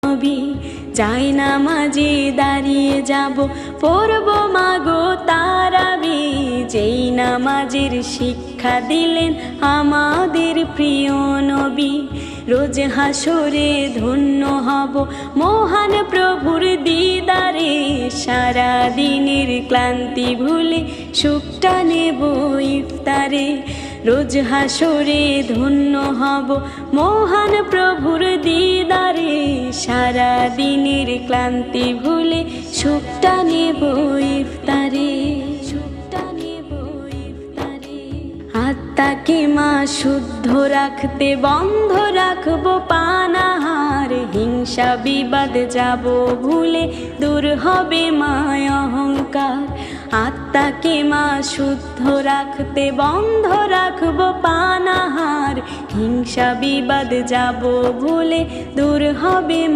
নবী। যাই নামাজে দাঁড়িয়ে যাব, পড়ব মাগো তারাবি। যেই নামাজের শিক্ষা দিলেন আমাদের প্রিয় নবী। রোজ হাসরে ধন্য হব মহান প্রভুর দিদারে। সারা দিনের ক্লান্তি ভুলে সুখটা নেব ইফতারে। রোজ হাসরে ধন্য হব মহান প্রভুর দিদারে। সারা দিনের ক্লান্তি ভুলে সুখটা নেব ইফতারে। আত্মাকে মা শুদ্ধ রাখতে বন্ধ রাখবো পানাহার। হিংসা বিবাদ যাব ভুলে দূর হবে মায় অহংকার। আত্মাকে মা শুদ্ধ রাখতে বন্ধ রাখবো পানাহার। হিংসা বিবাদ যাব ভুলে দূর হবে